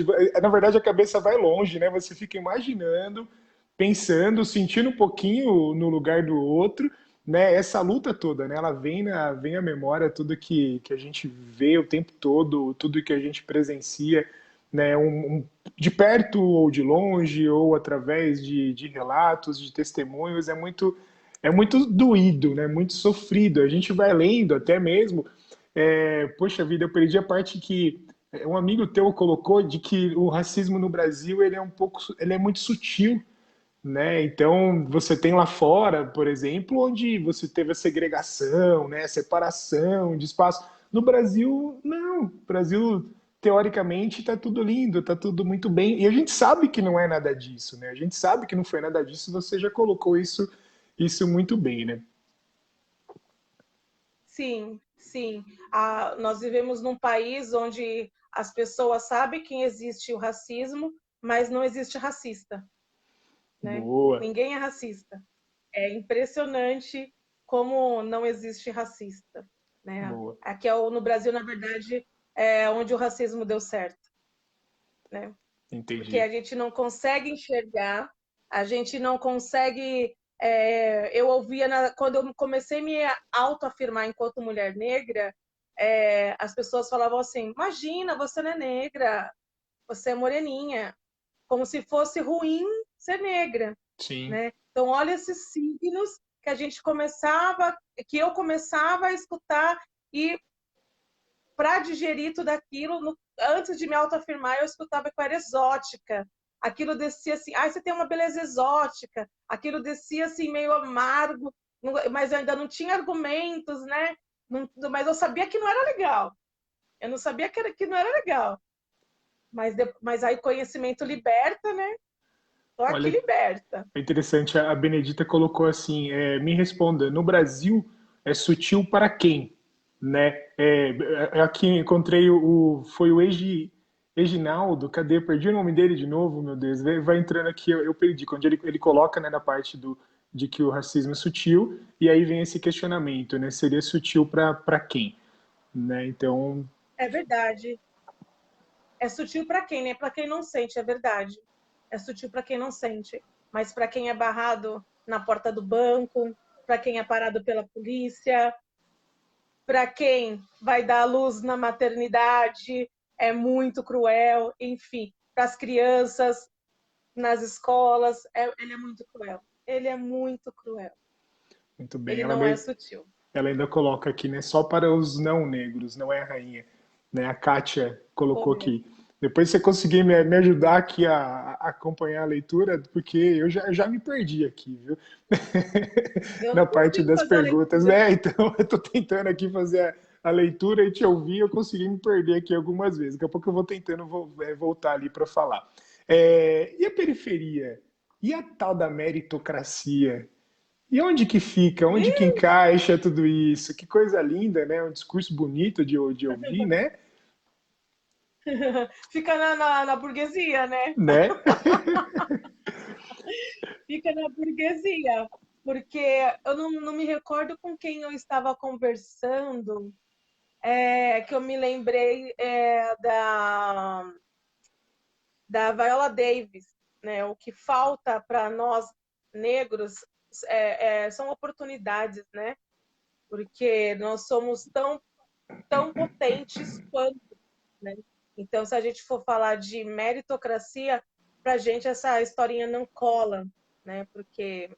Na verdade, a cabeça vai longe, né? Você fica imaginando, pensando, sentindo um pouquinho no lugar do outro, né? Essa luta toda, né? Ela vem à memória tudo que a gente vê o tempo todo, tudo que a gente presencia, né? De perto ou de longe, ou através de relatos, de testemunhos, é muito doído, né? Muito sofrido. A gente vai lendo até mesmo. Poxa vida, eu perdi a parte que um amigo teu colocou de que o racismo no Brasil ele é muito sutil, né? Então você tem lá fora, por exemplo, onde você teve a segregação, né? A separação de espaço. No Brasil, não. No Brasil, teoricamente, está tudo lindo, está tudo muito bem. E a gente sabe que não é nada disso, né? A gente sabe que não foi nada disso. Você já colocou isso muito bem, né? Sim, sim. Nós vivemos num país onde as pessoas sabem que existe o racismo, mas não existe racista, né? Boa, Ninguém é racista. É impressionante como não existe racista, né? boa. Aqui no Brasil, na verdade, é onde o racismo deu certo, né? Porque Entendi. a gente não consegue enxergar, a gente não consegue. Eu ouvia, quando eu comecei a me autoafirmar enquanto mulher negra, as pessoas falavam assim: imagina, você não é negra, você é moreninha, como se fosse ruim ser negra, Sim. né? Então, olha esses signos que que eu começava a escutar e para digerir tudo aquilo, antes de me autoafirmar, eu escutava que eu era exótica. Aquilo descia assim, você tem uma beleza exótica. Aquilo descia assim, meio amargo, mas eu ainda não tinha argumentos, né? Mas eu sabia que não era legal. Eu não sabia que não era legal. Mas aí conhecimento liberta, né? Só aqui Olha, liberta. é interessante, a Benedita colocou assim, me responda, no Brasil é sutil para quem? Né? Aqui encontrei foi o Eginaldo, cadê? Eu perdi o nome dele de novo, meu Deus. Vai entrando aqui, eu perdi, quando ele coloca, né, na parte de que o racismo é sutil, e aí vem esse questionamento, né? Seria sutil para quem? Né? Então, É verdade. É sutil para quem, né? Para quem não sente, é verdade. É sutil para quem não sente. Mas para quem é barrado na porta do banco, para quem é parado pela polícia, para quem vai dar à luz na maternidade, é muito cruel. Enfim, para as crianças nas escolas, ele é muito cruel. Ele é muito cruel. muito bem. Ele não é sutil. Ela ainda coloca aqui, né? Só para os não negros, não é a rainha. Né? A Kátia Oh, colocou meu. aqui. Depois você conseguir me ajudar aqui a acompanhar a leitura, porque eu já me perdi aqui, viu? Eu Na não parte consigo das fazer a perguntas, leitura. né? Então eu estou tentando aqui fazer a leitura e te ouvir, eu consegui me perder aqui algumas vezes. Daqui a pouco eu vou tentando voltar ali para falar. E a periferia? E a tal da meritocracia? E onde que fica? Onde que encaixa tudo isso? Que coisa linda, né? Um discurso bonito de ouvir, né? Fica na burguesia, né? Né? Fica na burguesia. Porque eu não me recordo com quem eu estava conversando, que eu me lembrei da Viola Davis, né? O que falta para nós negros são oportunidades, né? Porque nós somos tão potentes quanto, né? Então, se a gente for falar de meritocracia, para a gente essa historinha não cola, né? Porque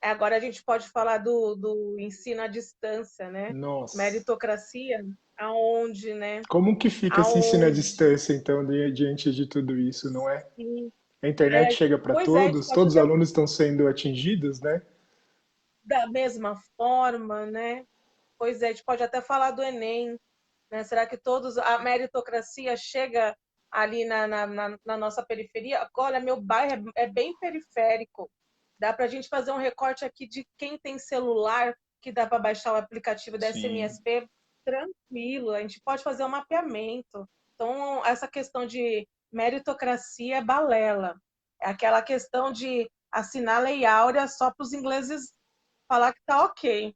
agora a gente pode falar do ensino à distância, né? Nossa. Meritocracia, aonde, né? Como que fica esse ensino à Aonde? distância, então, diante de tudo isso, não é? Sim. A internet chega para Pois é, a gente pode todos os até alunos estão sendo atingidos, né? da mesma forma, né? Pois é, a gente pode até falar do Enem, né? Será que a meritocracia chega ali na nossa periferia? Olha, meu bairro é bem periférico. Dá para a gente fazer um recorte aqui de quem tem celular, que dá para baixar o aplicativo da Sim, SMSP tranquilo. A gente pode fazer um mapeamento. Então, essa questão de meritocracia é balela. É aquela questão de assinar a Lei Áurea só para os ingleses falar que tá ok.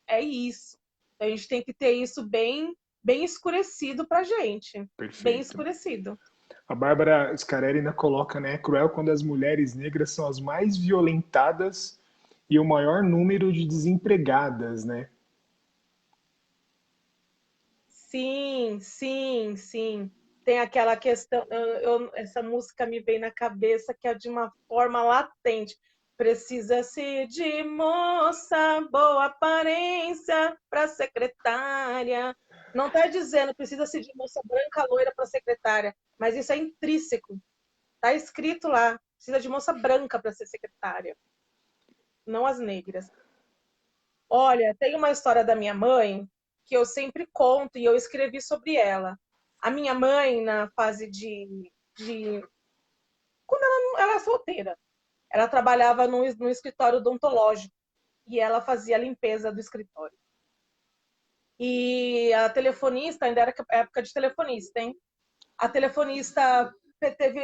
É isso. A gente tem que ter isso bem escurecido para gente. Bem perfeito. escurecido. A Bárbara Scarelli ainda coloca, né? É cruel quando as mulheres negras são as mais violentadas e o maior número de desempregadas, né? Sim, sim, sim. Tem aquela questão, essa música me vem na cabeça que é de uma forma latente. Precisa-se de moça, boa aparência para secretária. Não está dizendo precisa-se de moça branca, loira para secretária, mas isso é intrínseco. Está escrito lá, precisa de moça branca para ser secretária, não as negras. Olha, tem uma história da minha mãe que eu sempre conto e eu escrevi sobre ela. A minha mãe, na fase de quando ela era solteira, ela trabalhava no escritório odontológico e ela fazia a limpeza do escritório. E a telefonista, ainda era época de telefonista, hein? A telefonista teve.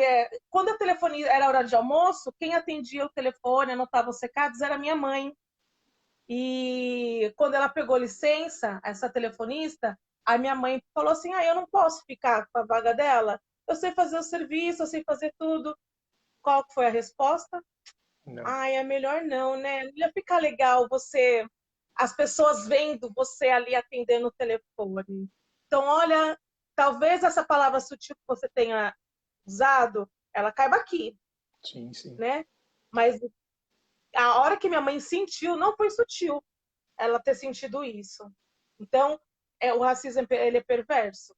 Quando a telefonia era hora de almoço, quem atendia o telefone, anotava os recados, era minha mãe. E quando ela pegou licença, essa telefonista, a minha mãe falou assim: eu não posso ficar com a vaga dela. Eu sei fazer o serviço, eu sei fazer tudo. Qual foi a resposta? Não. É melhor não, né? Não ia ficar legal as pessoas vendo você ali atendendo o telefone. Então, olha, talvez essa palavra sutil que você tenha usado, ela caiba aqui, Sim, sim. né? Mas a hora que minha mãe sentiu, não foi sutil ela ter sentido isso. Então, o racismo ele é perverso.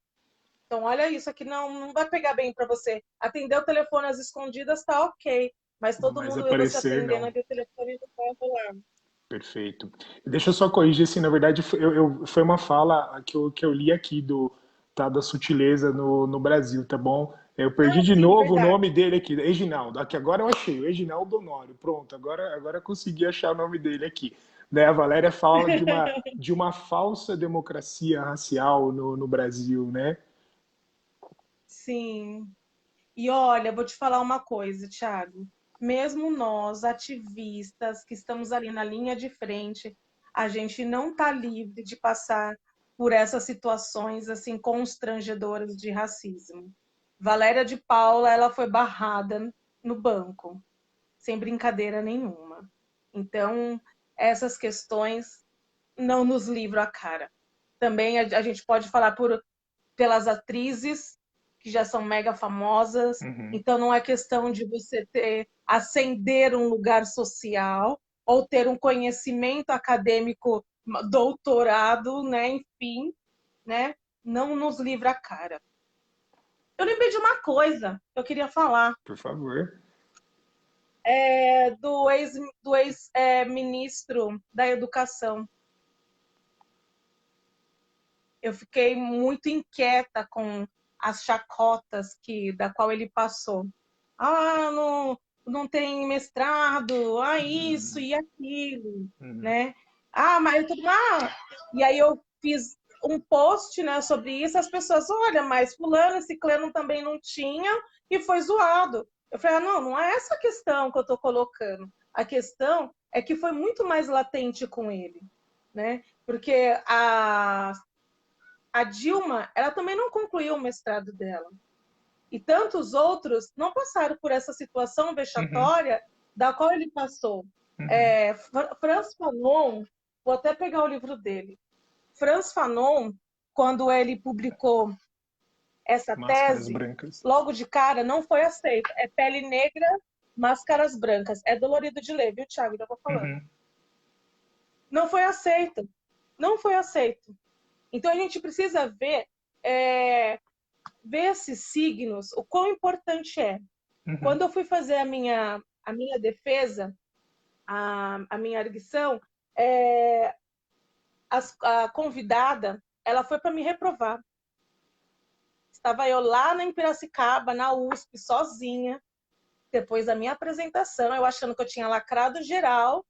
Então, olha isso aqui, não vai pegar bem para você. Atender o telefone às escondidas tá ok, mas todo Mas mundo vê você aparecer, atendendo não. ali o telefone não vai rolar. Perfeito. Deixa eu só corrigir, assim, na verdade, foi uma fala que eu li aqui tá, da sutileza no Brasil, tá bom? Eu perdi Ah, de sim, novo o verdade. nome dele aqui, Eginaldo. Aqui agora eu achei, o Eginaldo Honório. Pronto, agora eu consegui achar o nome dele aqui. Né, a Valéria fala de uma falsa democracia racial no Brasil, né? Sim. E olha, vou te falar uma coisa, Thiago. Mesmo nós, ativistas, que estamos ali na linha de frente, a gente não está livre de passar por essas situações assim constrangedoras de racismo. Valéria de Paula, ela foi barrada no banco, sem brincadeira nenhuma. Então, essas questões não nos livram a cara. Também a gente pode falar pelas atrizes que já são mega famosas. Uhum. Então não é questão de você ascender um lugar social ou ter um conhecimento acadêmico, doutorado, né? Enfim, né? Não nos livra a cara. Eu lembrei de uma coisa que eu queria falar, Por favor. do ex-ministro da Educação. Eu fiquei muito inquieta com as chacotas da qual ele passou. No não tem mestrado, isso e aquilo, Uhum. né? Mas eu tô... E aí eu fiz um post, né, sobre isso, as pessoas, olha, mas fulano e ciclano também não tinha e foi zoado. Eu falei, não, não é essa a questão que eu tô colocando. A questão é que foi muito mais latente com ele, né? Porque a Dilma, ela também não concluiu o mestrado dela. E tantos outros não passaram por essa situação Uhum. vexatória da qual ele passou. Uhum. Franz Fanon, vou até pegar o livro dele. Franz Fanon, quando ele publicou essa Máscaras tese, brancas. logo de cara não foi aceito. É Pele Negra, Máscaras Brancas. É dolorido de ler, viu, Thiago? Já vou falando. Uhum. Não foi aceito. Não foi aceito. Então a gente precisa ver esses signos, o quão importante é. Uhum. Quando eu fui fazer a minha defesa, a minha arguição, a convidada, ela foi para me reprovar. Estava eu lá em Piracicaba, na USP, sozinha, depois da minha apresentação, eu achando que eu tinha lacrado geral.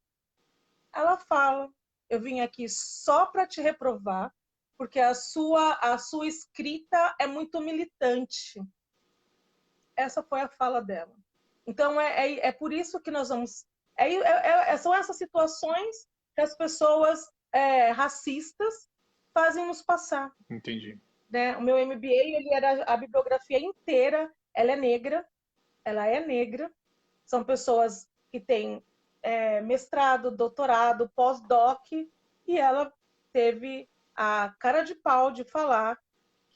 Ela fala, eu vim aqui só para te reprovar, porque a sua escrita é muito militante. Essa foi a fala dela. Então, é por isso que nós vamos... são essas situações que as pessoas racistas fazem nos passar. Entendi. Né? O meu MBA, ele era a bibliografia inteira, ela é negra, são pessoas que têm mestrado, doutorado, pós-doc, e ela teve a cara de pau de falar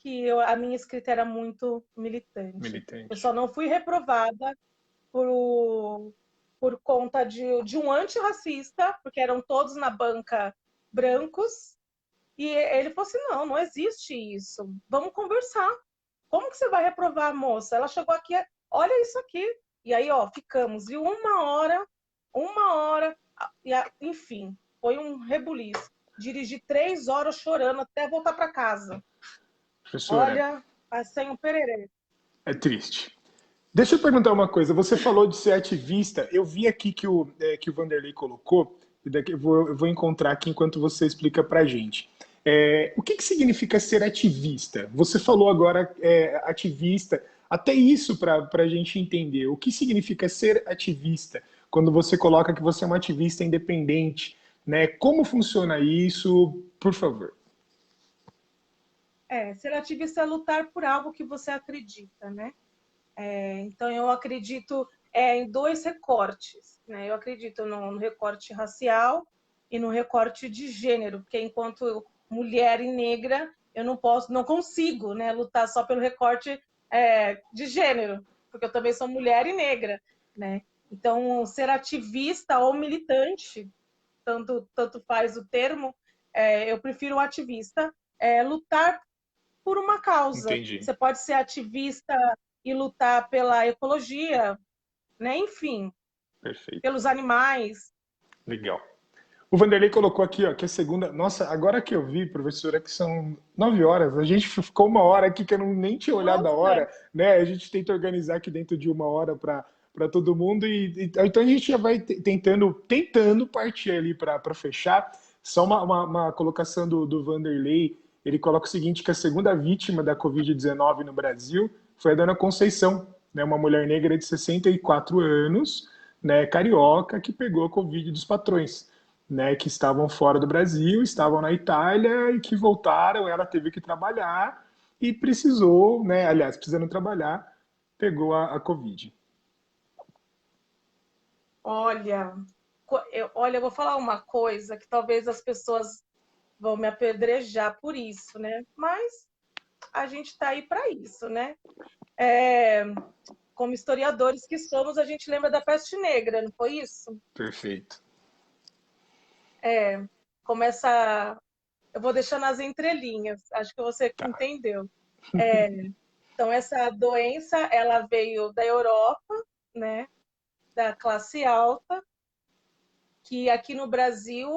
que a minha escrita era muito militante. Eu Militante. só não fui reprovada por conta de um antirracista, porque eram todos na banca brancos, e ele falou assim, não existe isso, vamos conversar. Como que você vai reprovar a moça? Ela chegou aqui, olha isso aqui. E aí, ficamos, viu? Uma hora, enfim, foi um rebuliço. Dirigi 3 horas chorando até voltar para casa. Professora, Olha, passei um pererê. é triste. Deixa eu perguntar uma coisa. Você falou de ser ativista. Eu vi aqui que o Vanderlei colocou, e daqui eu vou encontrar aqui enquanto você explica pra gente. O que significa ser ativista? Você falou agora ativista. Até isso para a gente entender. O que significa ser ativista? Quando você coloca que você é um ativista independente, né? Como funciona isso? Por favor. Ser ativista é lutar por algo que você acredita, né? Então, eu acredito em 2 recortes. Né? Eu acredito no recorte racial e no recorte de gênero, porque enquanto mulher e negra, eu não consigo, né, lutar só pelo recorte de gênero, porque eu também sou mulher e negra. Né? Então, ser ativista ou militante, tanto faz o termo, eu prefiro o ativista, lutar por uma causa. Entendi. Você pode ser ativista e lutar pela ecologia, né? Enfim, Perfeito. pelos animais. Legal. O Vanderlei colocou aqui, ó, que a segunda. Nossa, agora que eu vi, professora, que são 9 horas. A gente ficou uma hora aqui que eu não nem tinha olhado a Nossa, hora, né? A gente tenta organizar aqui dentro de uma hora para todo mundo então a gente já vai tentando partir ali para fechar. Só uma colocação do Vanderlei. Ele coloca o seguinte: que a segunda vítima da Covid-19 no Brasil foi a dona Conceição, né? Uma mulher negra de 64 anos, né? Carioca, que pegou a Covid dos patrões, né, que estavam fora do Brasil, estavam na Itália e que voltaram. Ela teve que trabalhar e precisou, né, aliás, precisando trabalhar, pegou a Covid. olha, eu vou falar uma coisa que talvez as pessoas vão me apedrejar por isso, né? Mas a gente está aí para isso, né? Como historiadores que somos, a gente lembra da peste negra, não foi isso? Perfeito. Começa. Eu vou deixar nas entrelinhas, acho que você Tá. entendeu. Então, essa doença, ela veio da Europa, né? Da classe alta, que aqui no Brasil,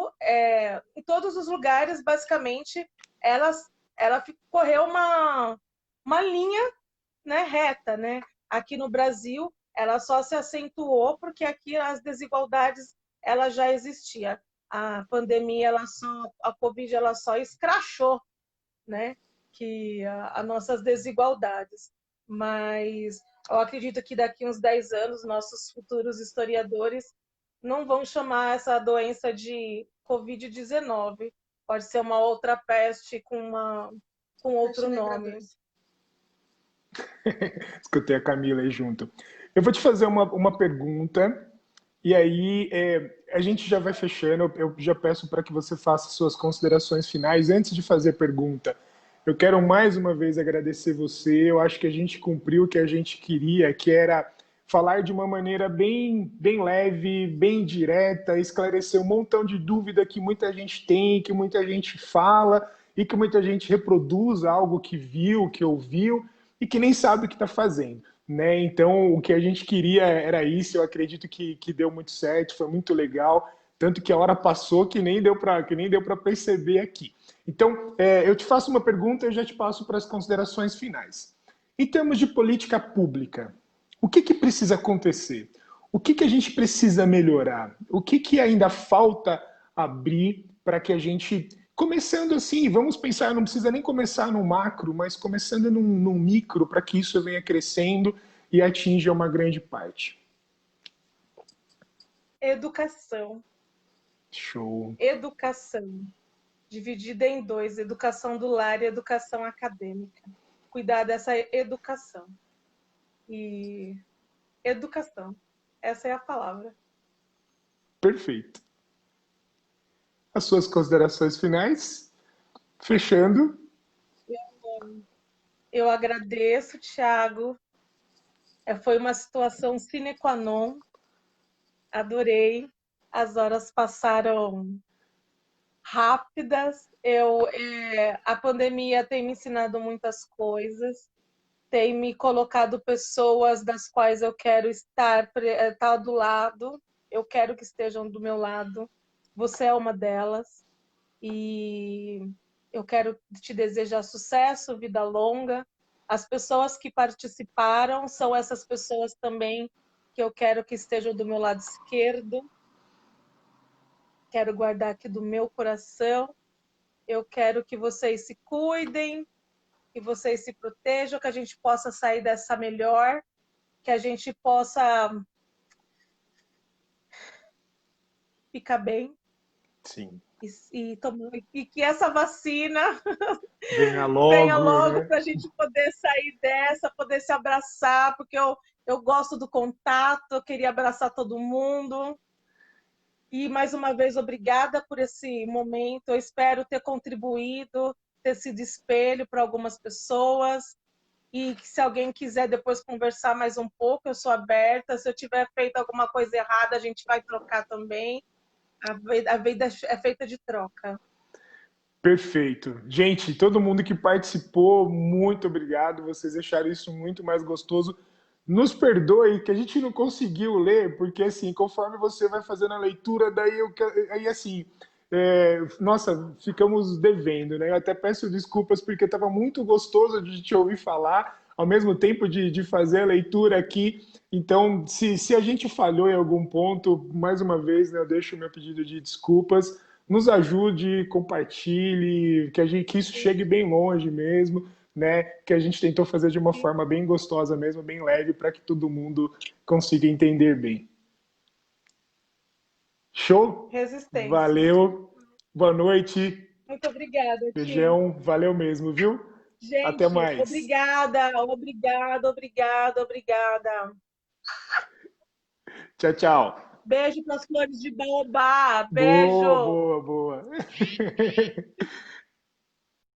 em todos os lugares, basicamente, ela correu uma linha, né, reta. Né? Aqui no Brasil, ela só se acentuou porque aqui as desigualdades ela já existia. A pandemia, a Covid, ela só escrachou, né, que as nossas desigualdades. Mas eu acredito que daqui uns 10 anos, nossos futuros historiadores não vão chamar essa doença de Covid-19. Pode ser uma outra peste com outro nome. Escutei a Camila aí junto. Eu vou te fazer uma pergunta, e aí a gente já vai fechando. Eu já peço para que você faça suas considerações finais. Antes de fazer a pergunta, eu quero mais uma vez agradecer você. Eu acho que a gente cumpriu o que a gente queria, que era falar de uma maneira bem leve, bem direta, esclarecer um montão de dúvida que muita gente tem, que muita gente fala e que muita gente reproduz algo que viu, que ouviu e que nem sabe o que está fazendo. Né? Então, o que a gente queria era isso. Eu acredito que deu muito certo, foi muito legal. Tanto que a hora passou que nem deu para perceber aqui. Então, eu te faço uma pergunta e eu já te passo para as considerações finais. Em termos de política pública, o que precisa acontecer? O que a gente precisa melhorar? O que ainda falta abrir para que a gente, começando assim, vamos pensar, não precisa nem começar no macro, mas começando num micro, para que isso venha crescendo e atinja uma grande parte? Educação. Show. Educação. Dividida em dois, educação do lar e educação acadêmica. Cuidar dessa educação. E educação. Essa é a palavra. Perfeito. As suas considerações finais? Fechando. Eu agradeço, Thiago. Foi uma situação sine qua non. Adorei. As horas passaram rápidas. A pandemia tem me ensinado muitas coisas, tem me colocado pessoas das quais eu quero estar do lado, eu quero que estejam do meu lado. Você é uma delas e eu quero te desejar sucesso, vida longa. As pessoas que participaram são essas pessoas também que eu quero que estejam do meu lado esquerdo. Quero guardar aqui do meu coração. Eu quero que vocês se cuidem, que vocês se protejam, que a gente possa sair dessa melhor, que a gente possa ficar bem. Sim. E que essa vacina venha venha logo, logo né? para a gente poder sair dessa, poder se abraçar, porque eu gosto do contato, eu queria abraçar todo mundo. E, mais uma vez, obrigada por esse momento. Eu espero ter contribuído, ter sido espelho para algumas pessoas. E que se alguém quiser depois conversar mais um pouco, eu sou aberta. Se eu tiver feito alguma coisa errada, a gente vai trocar também. A vida é feita de troca. Perfeito. Gente, todo mundo que participou, muito obrigado. Vocês deixaram isso muito mais gostoso. Nos perdoe que a gente não conseguiu ler, porque assim, conforme você vai fazendo a leitura, aí assim, nossa, ficamos devendo, né? Eu até peço desculpas porque estava muito gostoso de te ouvir falar, ao mesmo tempo de fazer a leitura aqui. Então, se a gente falhou em algum ponto, mais uma vez, né, eu deixo o meu pedido de desculpas. Nos ajude, compartilhe, que isso chegue bem longe mesmo, né? Que a gente tentou fazer de uma forma bem gostosa mesmo, bem leve, para que todo mundo consiga entender bem. Show? Resistência. Valeu. Boa noite. Muito obrigada, Ti. Beijão. Valeu mesmo, viu? Até Gente, mais. obrigada. Tchau, tchau. Beijo para as flores de baobá. Boa, Beijo. boa, boa.